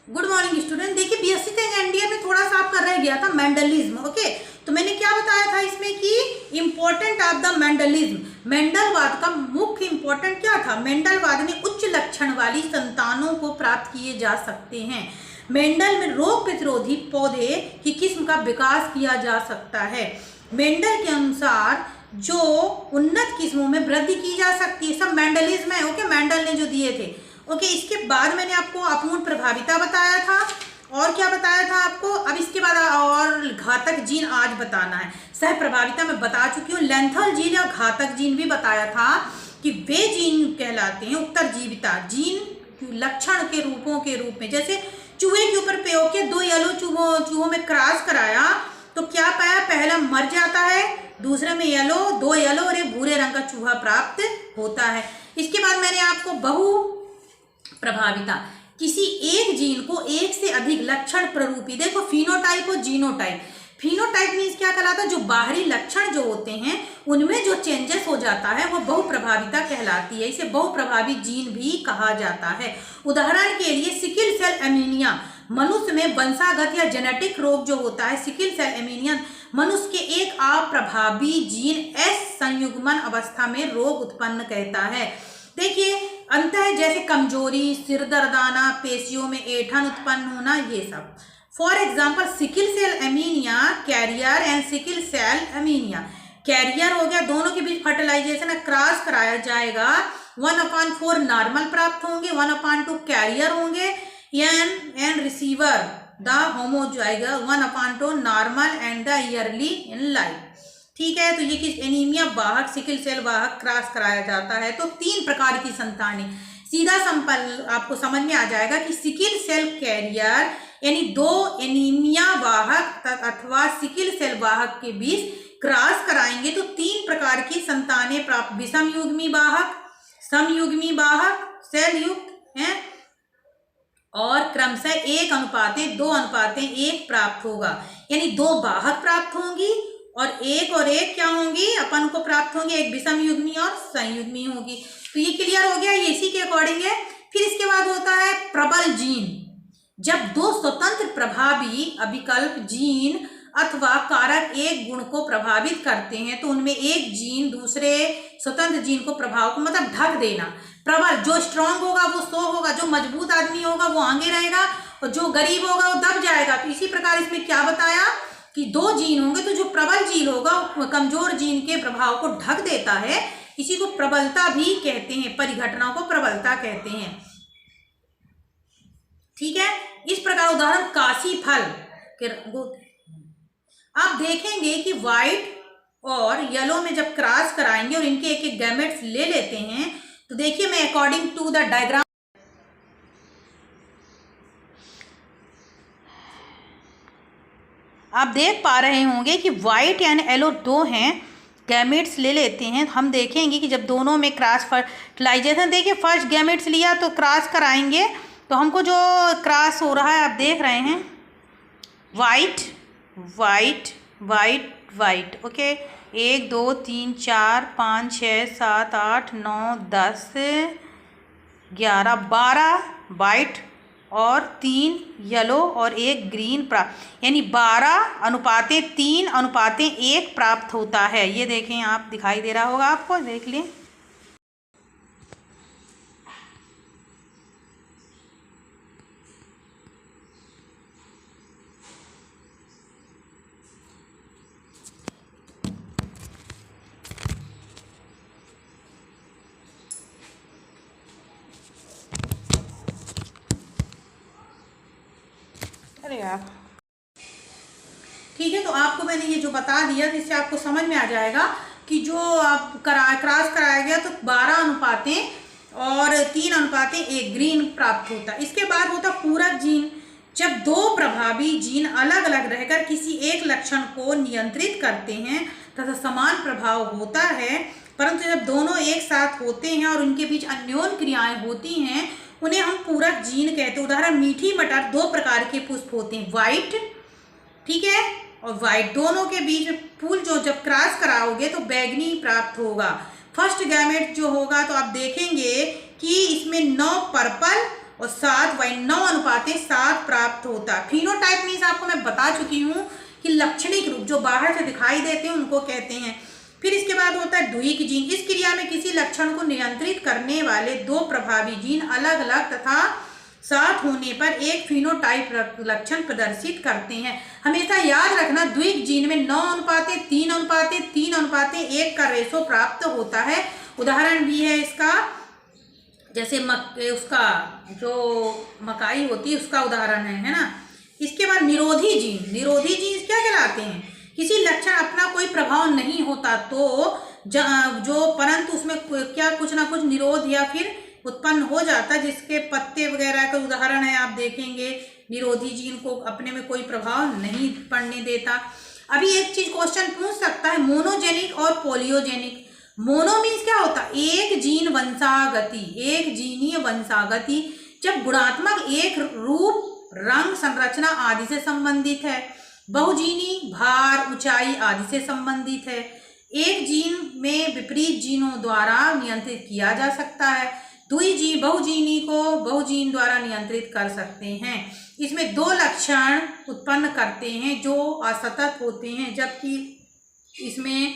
Good morning student. देखिए BSc थे NDA में थोड़ा सा आपका रह गया था मेंडलिज्म। ओके, तो मैंने क्या बताया था इसमें कि इंपॉर्टेंट ऑफ द मेंडलिज्म। मेंडलवाद का मुख्य इंपॉर्टेंट क्या था? मेंडलवाद में उच्च लक्षण वाली संतानों को प्राप्त किए जा सकते हैं। मेंडल में रोग प्रतिरोधी पौधे की किस्म का विकास किया जा सकता है। मेंडल के अनुसार जो उन्नत किस्मों में वृद्धि की जा सकती है, सब मेंडलिज्म है। ओके, मेंडल ने जो दिए थे। ओके, इसके बाद मैंने आपको अपूर्ण प्रभाविता बताया था और क्या बताया था आपको। अब इसके बाद और घातक जीन आज बताना है। सह प्रभाविता मैं बता चुकी हूँ। लेंथल जीन या घातक जीन भी बताया था कि वे जीन कहलाते हैं उत्तरजीविता जीन लक्षण के रूपों के रूप में। जैसे चूहे के ऊपर प्रयोग किया, 2 येलो चूहों में क्रॉस कराया तो क्या पाया? पहला मर जाता है, दूसरे में येलो, 2 येलो और 1 भूरे रंग का चूहा प्राप्त होता है। इसके बाद मैंने आपको बहु प्रभाविता, किसी एक जीन को एक से अधिक लक्षण प्ररूपी, देखो फिनोटाइप और जीनोटाइप। फिनोटाइप मीन्स क्या कहलाता है? जो बाहरी लक्षण जो होते हैं उनमें जो चेंजेस हो जाता है वो बहुप्रभाविता कहलाती है। इसे बहुप्रभावी जीन भी कहा जाता है। उदाहरण के लिए सिकिल सेल एनीमिया मनुष्य में वंशागत या जेनेटिक रोग जो होता है। सिकिल सेल एनीमिया मनुष्य के एक अप्रभावी जीन एस संयुग्मन अवस्था में रोग उत्पन्न करता है। देखिए अंतः जैसे कमजोरी, सिर दर्द आना, पेशियों में ऐंठन उत्पन्न होना, ये सब। For example sickle cell anaemia carrier and sickle cell anaemia. Carrier हो गया, दोनों के बीच फर्टिलाइजेशन क्रॉस कराया जाएगा। 1/4 नॉर्मल प्राप्त होंगे, 1/2 कैरियर होंगे एंड रिसीवर द होमो जो आएगा 1/2 normal and the yearly in life. ठीक है, तो ये किस एनीमिया वाहक सिकिल सेल वाहक क्रॉस कराया जाता है। तो 3 प्रकार की संतानें। सीधा संपल आपको समझ में आ जाएगा कि सिकिल सेल कैरियर यानी 2 एनीमिया वाहक अथवा सिकिल सेल वाहक के बीच क्रॉस कराएंगे तो 3 प्रकार की संतानें प्राप्त, विषम युग्मी वाहक, समयुग्मी वाहक, सेल युक्त है और क्रमशः 1:2:1 प्राप्त होगा। यानी 2 वाहक प्राप्त होंगी और एक क्या होंगी अपन को प्राप्त होंगी, एक विषम युग्मी और संयुग्मी होगी। तो ये क्लियर हो गया, ये इसी के अकॉर्डिंग है। फिर इसके बाद होता है प्रबल जीन। जब 2 स्वतंत्र प्रभावी अभिकल्प जीन अथवा कारक एक गुण को प्रभावित करते हैं तो उनमें एक जीन दूसरे स्वतंत्र जीन को प्रभाव को मतलब ढक देना। प्रबल, जो स्ट्रांग होगा वो सो होगा, जो मजबूत आदमी होगा वो आगे रहेगा और जो गरीब होगा वो दब जाएगा। तो इसी प्रकार इसमें क्या बताया कि 2 जीन होंगे तो जो प्रबल जीन होगा वो कमजोर जीन के प्रभाव को ढक देता है। इसी को प्रबलता भी कहते हैं, परिघटनाओं को प्रबलता कहते हैं। ठीक है, इस प्रकार उदाहरण काशी फल के आप देखेंगे कि व्हाइट और येलो में जब क्रॉस कराएंगे और इनके एक गैमेट्स ले लेते हैं तो देखिए मैं अकॉर्डिंग टू द डायग्राम आप देख पा रहे होंगे कि व्हाइट एंड येलो 2 हैं, गैमेट्स ले लेते हैं। हम देखेंगे कि जब दोनों में क्रॉस फर्टिलाइजेशन, देखिए फर्स्ट गैमेट्स लिया तो क्रॉस कराएंगे तो हमको जो क्रॉस हो रहा है आप देख रहे हैं white white white white. Okay, 1 2 3 4 5 6 7 8 9 10 11 12 white और 3 येलो और 1 ग्रीन प्राप्त, यानी 12:3:1 प्राप्त होता है। ये देखें आप, दिखाई दे रहा होगा आपको, देख लें। अरे यार, ठीक है, तो आपको मैंने ये जो बता दिया जिससे आपको समझ में आ जाएगा कि जो आप क्रॉस कराया गया तो 12:3 और 3:1 ग्रीन प्राप्त होता है। इसके बाद होता पूरक जीन। जब 2 प्रभावी जीन अलग अलग रहकर किसी एक लक्षण को नियंत्रित करते हैं तथा समान प्रभाव होता है, परंतु जब दोनों एक साथ होते हैं और उनके बीच अन्योन्य क्रियाएं होती हैं उन्हें हम पूरक जीन कहते हैं। उदाहरण मीठी मटर, 2 प्रकार के पुष्प होते हैं, व्हाइट, ठीक है, और व्हाइट, दोनों के बीच फूल जो जब क्रॉस कराओगे तो बैगनी प्राप्त होगा। फर्स्ट गैमेट जो होगा तो आप देखेंगे कि इसमें 9 पर्पल और 7/9:7 प्राप्त होता है। फिनोटाइप मीन्स आपको मैं बता चुकी हूँ कि लक्षणिक रूप जो बाहर से दिखाई देते हैं उनको कहते हैं। फिर इसके बाद होता है द्विक जीन। इस क्रिया में किसी लक्षण को नियंत्रित करने वाले 2 प्रभावी जीन अलग अलग तथा साथ होने पर एक फिनोटाइप लक्षण प्रदर्शित करते हैं। हमेशा याद रखना द्विक जीन में 9:3:3:3:1 का रेशो प्राप्त होता है। उदाहरण भी है इसका, जैसे उसका जो मकाई होती है उसका उदाहरण है ना। इसके बाद निरोधी जीन। निरोधी जीन क्या कहलाते हैं? किसी लक्षण अपना कोई प्रभाव नहीं होता तो जो परंतु उसमें क्या कुछ ना कुछ निरोध या फिर उत्पन्न हो जाता है, जिसके पत्ते वगैरह का उदाहरण है। आप देखेंगे निरोधी जीन को अपने में कोई प्रभाव नहीं पड़ने देता। अभी एक चीज क्वेश्चन पूछ सकता है, मोनोजेनिक और पोलियोजेनिक। मोनो मीन्स क्या होता है? एक जीन वंशागति, एक जीनीय वंशागति जब गुणात्मक एक रूप, रंग, संरचना आदि से संबंधित है। बहुजीनी भार, ऊंचाई आदि से संबंधित है। एक जीन में विपरीत जीनों द्वारा नियंत्रित किया जा सकता है। बहुजीनी को बहुजीन द्वारा नियंत्रित कर सकते हैं। इसमें 2 लक्षण उत्पन्न करते हैं जो असतत होते हैं, जबकि इसमें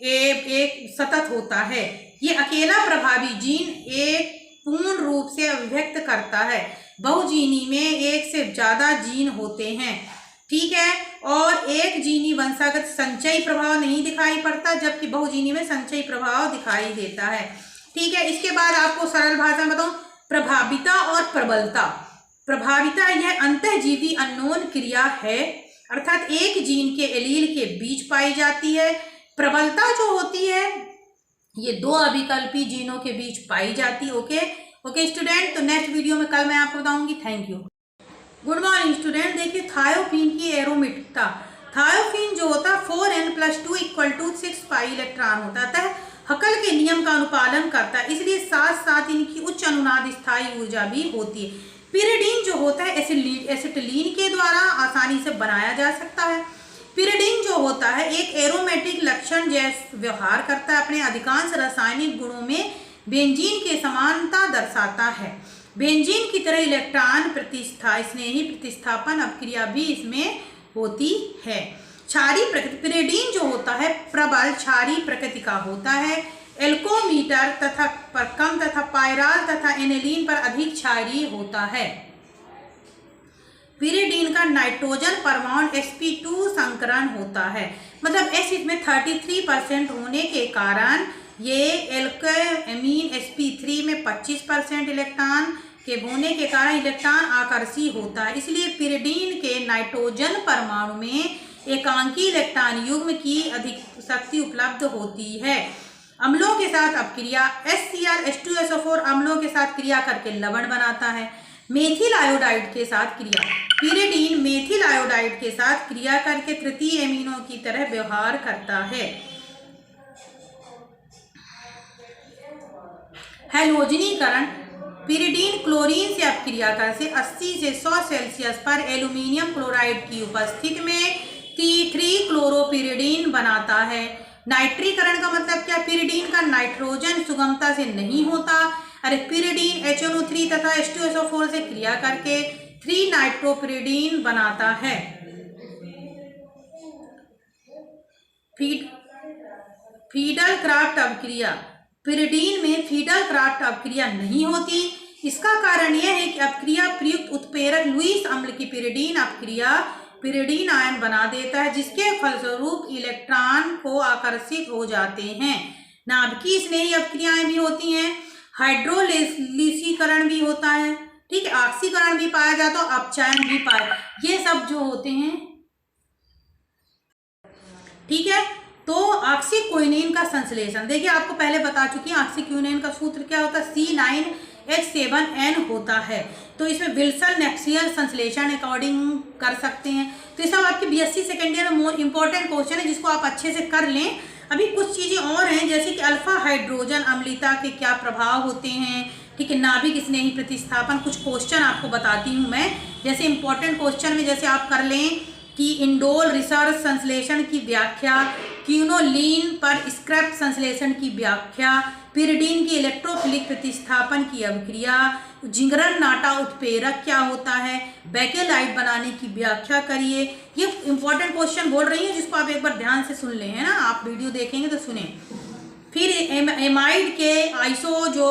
एक सतत होता है। ये अकेला प्रभावी जीन एक पूर्ण रूप से अभिव्यक्त करता है। बहुजीनी में एक से ज्यादा जीन होते हैं, ठीक है। और एक जीनी वंशागत संचयी प्रभाव नहीं दिखाई पड़ता, जबकि बहुजीनी में संचयी प्रभाव दिखाई देता है, ठीक है। इसके बाद आपको सरल भाषा में बताऊं, प्रभाविता और प्रबलता। प्रभाविता यह अंतःजीवी अननोन क्रिया है, अर्थात एक जीन के एलील के बीच पाई जाती है। प्रबलता जो होती है ये 2 अभिकल्पी जीनों के बीच पाई जाती है। ओके स्टूडेंट, तो नेक्स्ट वीडियो में कल मैं आपको बताऊंगी। Thank you. Good morning student. देखिए थायोफीन की एरोमेटिकता। थायोफीन जो होता है 4n+2 = 6 पाई इलेक्ट्रॉन होता है। हकल के नियम का अनुपालन करता है, इसलिए साथ साथ इनकी उच्च अनुनाद स्थायी ऊर्जा भी होती है। पिरिडीन जो होता है एसिटिलीन के द्वारा आसानी से बनाया जा सकता है। पिरिडीन जो होता है एक एरोमेटिक लक्षण जैसा व्यवहार करता है, अपने अधिकांश रासायनिक गुणों में बेंजीन के समानता दर्शाता है। बेंजीन की तरह इलेक्ट्रॉन स्नेही प्रतिस्थापन अपक्रिया भी इसमें होती है। क्षारीय प्रकृति। पिरिडीन जो होता है प्रबल क्षारीय प्रकृति का होता है। एल्कोमीटर पर कम तथा पायराल तथा एनिलीन पर अधिक क्षारीय होता है। पिरिडीन का नाइट्रोजन परमाणु sp2 संकरण होता है, मतलब S इसमें 33% होने के कारण ये एल्कोएमीन sp3 में 25% इलेक्ट्रॉन के होने के कारण इलेक्ट्रॉन आकर्षी होता है। इसलिए पिरिडीन के नाइट्रोजन परमाणु में एकांकी इलेक्ट्रॉन युग्म की अधिक शक्ति उपलब्ध होती है। अम्लों के साथ अपक्रिया। HCl H2SO4 अम्लों के साथ क्रिया करके लवण बनाता है। मेथिल आयोडाइड के साथ क्रिया। पिरिडीन मेथिल आयोडाइड के साथ क्रिया करके तृतीय एमिनो की तरह व्यवहार करता है। हैलोजनीकरण। पिरिडीन क्लोरीन से अपक्रिया करके 80 से 100 सेल्सियस पर एल्यूमिनियम क्लोराइड की उपस्थिति में 3 क्लोरोपिरिडीन बनाता है। नाइट्रीकरण का मतलब क्या? पिरिडीन का नाइट्रोजन सुगमता से नहीं होता। अरे पिरिडीन HNO3 तथा H2SO4 से क्रिया करके 3 नाइट्रोपिरिडीन बनाता है। फीडल क्राफ्ट अपक्रिया। पिरिडीन में फीडल क्राफ्ट अपक्रिया नहीं होती। इसका कारण यह है कि अपक्रिया प्रयुक्त उत्प्रेरक लुईस अम्ल की पिरिडीन अपक्रिया पिरिडीन आयन बना देता है, जिसके फलस्वरूप इलेक्ट्रॉन को आकर्षित हो जाते हैं। नाभिकीय स्नेही अपक्रियाएं भी होती हैं। हाइड्रोलिसीकरण भी होता है, ठीक है। ऑक्सीकरण भी पाया जाता है, अपचयन भी पाया, ये सब जो होते हैं, ठीक है। तो ऑक्सीक्विनोन का संश्लेषण देखिए, आपको पहले बता चुकी है ऑक्सीक्विनोन का सूत्र क्या होता है, C9H7N होता है। तो इसमें विल्सन नेक्सियल संश्लेषण अकॉर्डिंग कर सकते हैं। तो ये सब आपके BSc सेकेंड ईयर में मोर इंपॉर्टेंट क्वेश्चन है, जिसको आप अच्छे से कर लें। अभी कुछ चीज़ें और हैं, जैसे कि अल्फा हाइड्रोजन अम्लता के क्या प्रभाव होते हैं, ठीक है। नाभिक स्नेही प्रतिस्थापन, कुछ क्वेश्चन आपको बताती हूँ मैं। जैसे इंपॉर्टेंट क्वेश्चन में जैसे आप कर लें कि इंडोल रिसर्च संश्लेषण की व्याख्या, क्विनोलिन पर स्क्रैप संश्लेषण की व्याख्या, पिरिडीन की इलेक्ट्रोफिलिक प्रतिस्थापन की अभिक्रिया, जिंगरन नाटा उत्प्रेरक क्या होता है, बेकेलाइट बनाने की व्याख्या करिए। ये इंपॉर्टेंट क्वेश्चन बोल रही है जिसको आप एक बार ध्यान से सुन लें, है ना, आप वीडियो देखेंगे तो सुने। फिर एमाइड के आइसो जो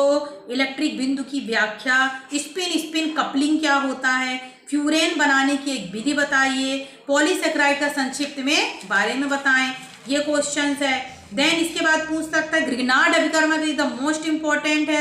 इलेक्ट्रिक बिंदु की व्याख्या, स्पिन स्पिन कपलिंग क्या होता है, फ्यूरेन बनाने की एक विधि बताइए, पॉलीसेकेराइड का संक्षिप्त में बारे में बताएं। ये क्वेश्चंस है। देन इसके बाद पूछ सकता है ग्रिग्नार्ड अभिकर्मक इज द मोस्ट इंपॉर्टेंट है।